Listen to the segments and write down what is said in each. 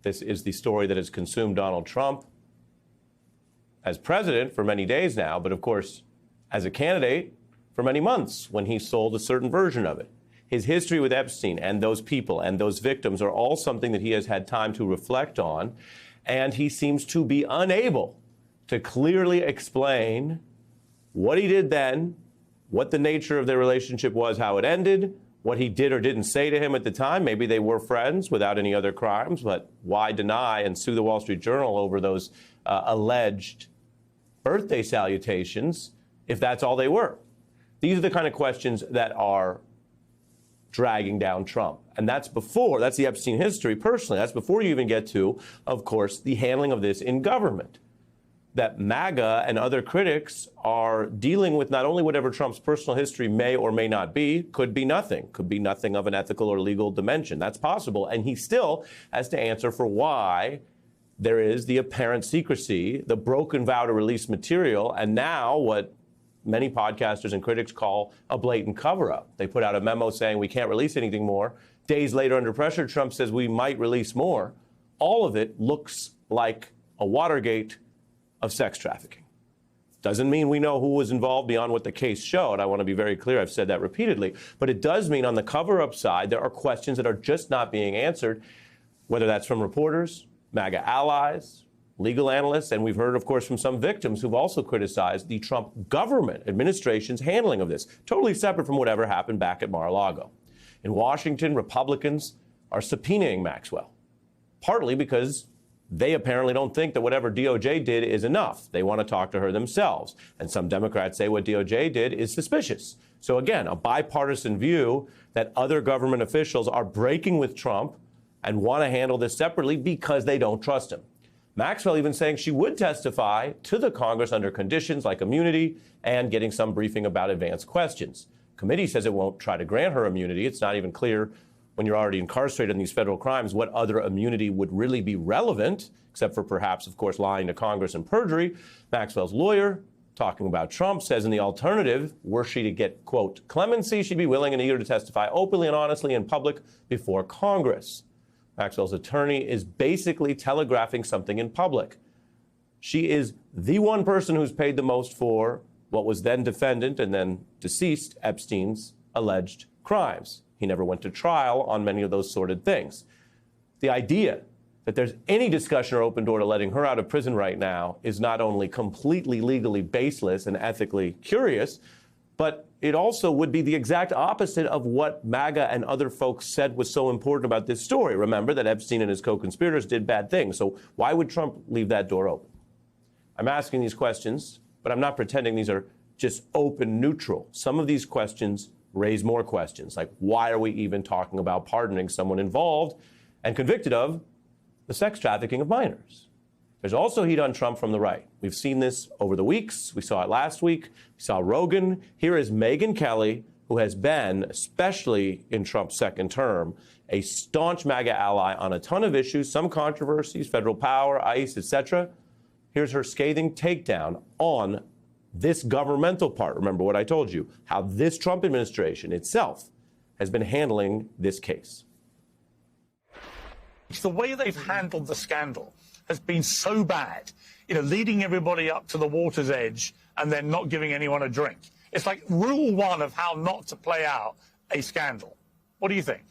This is the story that has consumed Donald Trump as president for many days now, but of course, as a candidate for many months when he sold a certain version of it. His history with Epstein and those people and those victims are all something that he has had time to reflect on, and he seems to be unable to clearly explain what he did then, what the nature of their relationship was, how it ended, what he did or didn't say to him at the time. Maybe they were friends without any other crimes, but why deny and sue the Wall Street Journal over those alleged birthday salutations if that's all they were? These are the kind of questions that are dragging down Trump. And that's the Epstein history personally. That's before you even get to, of course, the handling of this in government. That MAGA and other critics are dealing with not only whatever Trump's personal history may or may not be, could be nothing of an ethical or legal dimension. That's possible. And he still has to answer for why there is the apparent secrecy, the broken vow to release material, and now what many podcasters and critics call a blatant cover-up. They put out a memo saying we can't release anything more. Days later, under pressure, Trump says we might release more. All of it looks like a Watergate of sex trafficking. Doesn't mean we know who was involved beyond what the case showed. I want to be very clear. I've said that repeatedly. But it does mean on the cover-up side, there are questions that are just not being answered, whether that's from reporters, MAGA allies, legal analysts, and we've heard, of course, from some victims who've also criticized the Trump government administration's handling of this, totally separate from whatever happened back at Mar-a-Lago. In Washington, Republicans are subpoenaing Maxwell, partly because they apparently don't think that whatever DOJ did is enough. They want to talk to her themselves. And some Democrats say what DOJ did is suspicious. So again, a bipartisan view that other government officials are breaking with Trump and want to handle this separately because they don't trust him. Maxwell even saying she would testify to the Congress under conditions like immunity and getting some briefing about advanced questions. Committee says it won't try to grant her immunity. It's not even clear when you're already incarcerated in these federal crimes what other immunity would really be relevant, except for perhaps, of course, lying to Congress and perjury. Maxwell's lawyer, talking about Trump, says in the alternative, were she to get, quote, clemency, she'd be willing and eager to testify openly and honestly in public before Congress. Maxwell's attorney is basically telegraphing something in public. She is the one person who's paid the most for what was then defendant and then deceased Epstein's alleged crimes. He never went to trial on many of those sordid things. The idea that there's any discussion or open door to letting her out of prison right now is not only completely legally baseless and ethically curious, but it also would be the exact opposite of what MAGA and other folks said was so important about this story. Remember that Epstein and his co-conspirators did bad things. So why would Trump leave that door open? I'm asking these questions, but I'm not pretending these are just open, neutral. Some of these questions raise more questions, like why are we even talking about pardoning someone involved and convicted of the sex trafficking of minors? There's also heat on Trump from the right. We've seen this over the weeks. We saw it last week. We saw Rogan. Here is Megyn Kelly, who has been, especially in Trump's second term, a staunch MAGA ally on a ton of issues, some controversies, federal power, ICE, etc. Here's her scathing takedown on this governmental part. Remember what I told you, how this Trump administration itself has been handling this case. The way they've handled the scandal has been so bad, leading everybody up to the water's edge and then not giving anyone a drink. It's like rule one of how not to play out a scandal. What do you think?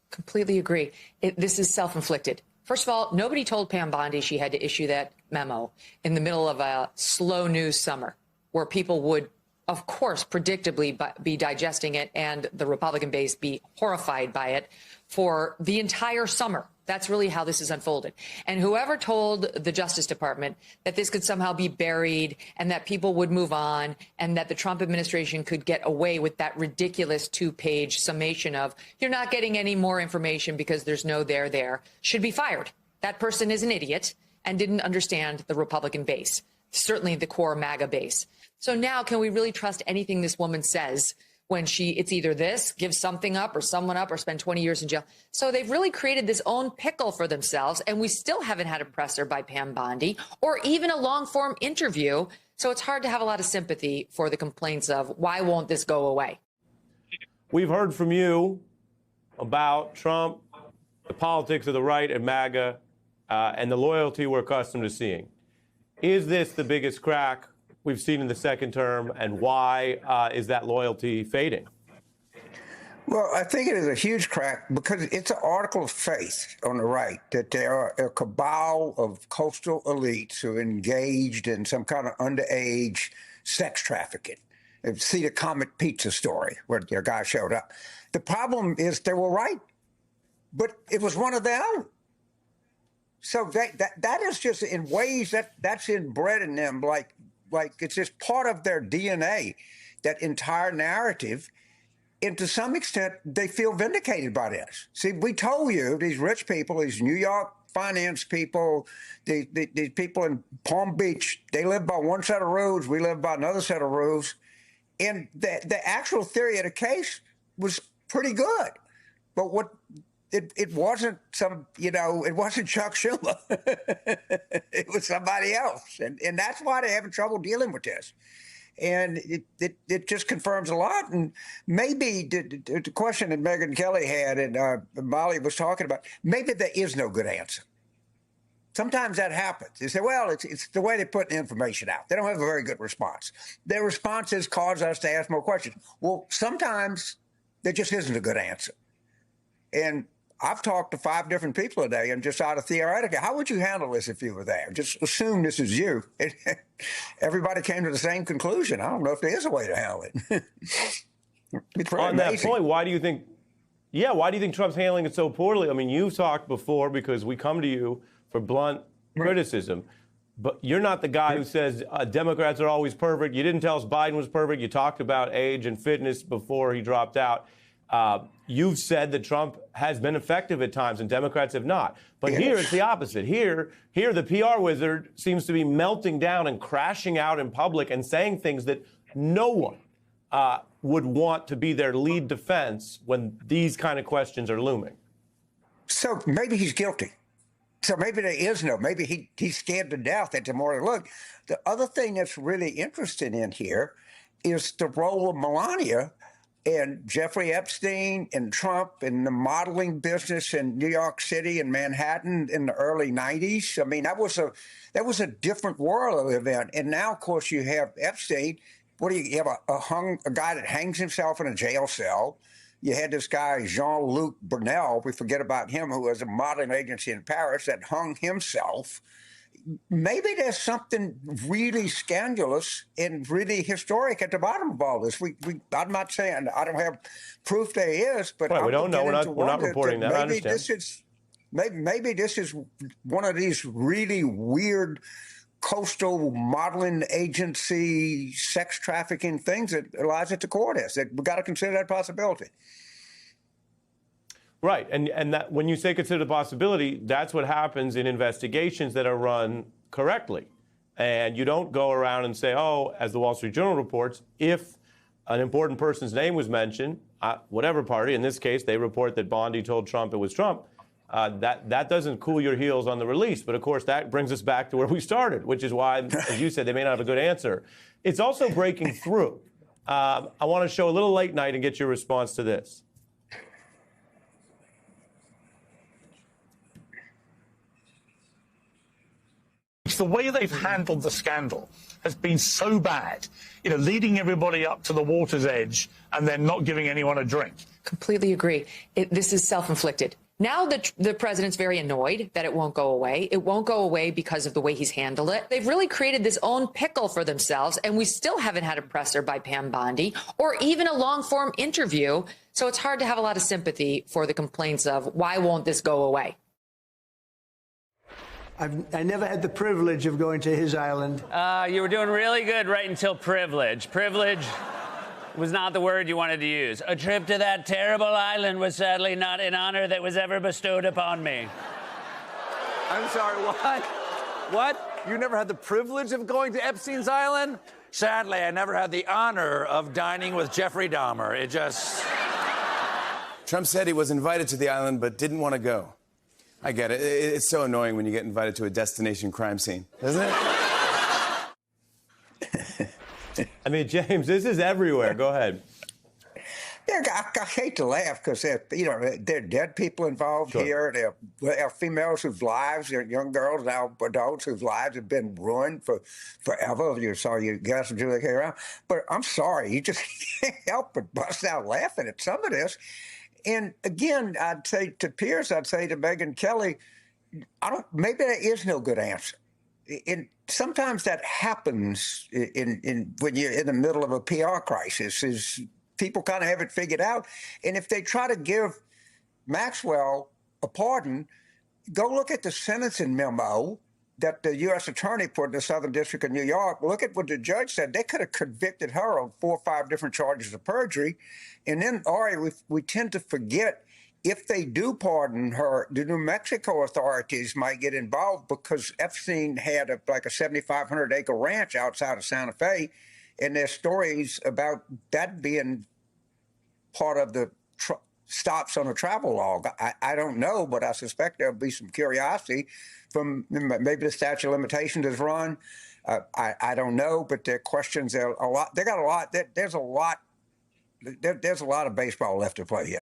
Completely agree. This is self-inflicted. First of all, nobody told Pam Bondi she had to issue that memo in the middle of a slow news summer where people would, of course, predictably be digesting it and the Republican base be horrified by it for the entire summer. That's really how this has unfolded. And whoever told the Justice Department that this could somehow be buried and that people would move on and that the Trump administration could get away with that ridiculous 2-page summation of you're not getting any more information because there's no there should be fired. That person is an idiot and didn't understand the Republican base, certainly the core MAGA base. So now can we really trust anything this woman says when it's either this, give something up or someone up or spend 20 years in jail? So they've really created this own pickle for themselves, and we still haven't had a presser by Pam Bondi or even a long-form interview. So it's hard to have a lot of sympathy for the complaints of why won't this go away? We've heard from you about Trump the politics of the right and MAGA, and the loyalty we're accustomed to seeing. Is this the biggest crack we've seen in the second term, and why is that loyalty fading? Well, I think it is a huge crack because it's an article of faith on the right that there are a cabal of coastal elites who are engaged in some kind of underage sex trafficking. See the Comet Pizza story where a guy showed up. The problem is they were right, but it was one of their own. So that is just in ways that's inbred in them, like it's just part of their DNA, that entire narrative. And to some extent, they feel vindicated by this. See, we told you, these rich people, these New York finance people, these people in Palm Beach, they live by one set of rules, we live by another set of rules. And the actual theory of the case was pretty good. But it wasn't it wasn't Chuck Schumer. It was somebody else. And that's why they're having trouble dealing with this. And it just confirms a lot. And maybe the question that Megyn Kelly had and Molly was talking about, maybe there is no good answer. Sometimes that happens. They say, well, it's the way they put the information out. They don't have a very good response. Their responses cause us to ask more questions. Well, sometimes there just isn't a good answer. And I've talked to 5 different people today, and just out of theoretically, how would you handle this if you were there? Just assume this is you. Everybody came to the same conclusion. I don't know if there is a way to handle it. It's really on amazing. That point, why do you think Trump's handling it so poorly? I mean, you've talked before because we come to you for blunt criticism, but you're not the guy who says Democrats are always perfect. You didn't tell us Biden was perfect. You talked about age and fitness before he dropped out. You've said that Trump has been effective at times and Democrats have not. But here it's the opposite. Here the PR wizard seems to be melting down and crashing out in public and saying things that no one would want to be their lead defense when these kind of questions are looming. So maybe he's guilty. So maybe there is no, maybe he's scared to death at the more look. The other thing that's really interesting in here is the role of Melania and Jeffrey Epstein and Trump in the modeling business in New York City and Manhattan in the early 90s. I mean, that was a different world of event. And now, of course, you have Epstein. What do you have? A guy that hangs himself in a jail cell. You had this guy, Jean-Luc Brunel. We forget about him, who was a modeling agency in Paris that hung himself. Maybe there's something really scandalous and really historic at the bottom of all this. I'm not saying I don't have proof there is, but we don't know. We're not reporting that. I understand. Maybe this is one of these really weird coastal modeling agency sex trafficking things that lies at the core of this. We've got to consider that possibility. Right. And that when you say consider the possibility, that's what happens in investigations that are run correctly. And you don't go around and say, oh, as the Wall Street Journal reports, if an important person's name was mentioned, whatever party, in this case, they report that Bondi told Trump it was Trump. That doesn't cool your heels on the release. But, of course, that brings us back to where we started, which is why, as you said, they may not have a good answer. It's also breaking through. I want to show a little late night and get your response to this. The way they've handled the scandal has been so bad, leading everybody up to the water's edge and then not giving anyone a drink. Completely agree. This is self-inflicted. Now the president's very annoyed that it won't go away. It won't go away because of the way he's handled it. They've really created this own pickle for themselves, and we still haven't had a presser by Pam Bondi or even a long-form interview. So it's hard to have a lot of sympathy for the complaints of why won't this go away? I never had the privilege of going to his island. You were doing really good right until privilege. Privilege was not the word you wanted to use. A trip to that terrible island was sadly not an honor that was ever bestowed upon me. I'm sorry, what? What? You never had the privilege of going to Epstein's island? Sadly, I never had the honor of dining with Jeffrey Dahmer. It just... Trump said he was invited to the island but didn't want to go. I get it. It's so annoying when you get invited to a destination crime scene, isn't it? I mean, James, this is everywhere. Go ahead. Yeah, I hate to laugh because there are dead people involved Sure. here. There are females whose lives, there are young girls, now adults whose lives have been ruined for forever. You saw your guest Julia K. Around. But I'm sorry, you just can't help but bust out laughing at some of this. And again, I'd say to Piers, I'd say to Megyn Kelly, maybe there is no good answer. And sometimes that happens when you're in the middle of a PR crisis. Is people kind of have it figured out, and if they try to give Maxwell a pardon, go look at the sentencing memo that the U.S. attorney put in the Southern District of New York. Look at what the judge said. They could have convicted her on 4 or 5 different charges of perjury, and then Ari, we tend to forget. If they do pardon her, the New Mexico authorities might get involved because Epstein had a 7,500-acre ranch outside of Santa Fe, and there's stories about that being part of the stops on a travel log. I don't know, but I suspect there'll be some curiosity from maybe the statute of limitations is run. I don't know, but their questions are a lot. They got a lot. There's a lot. There's a lot of baseball left to play here.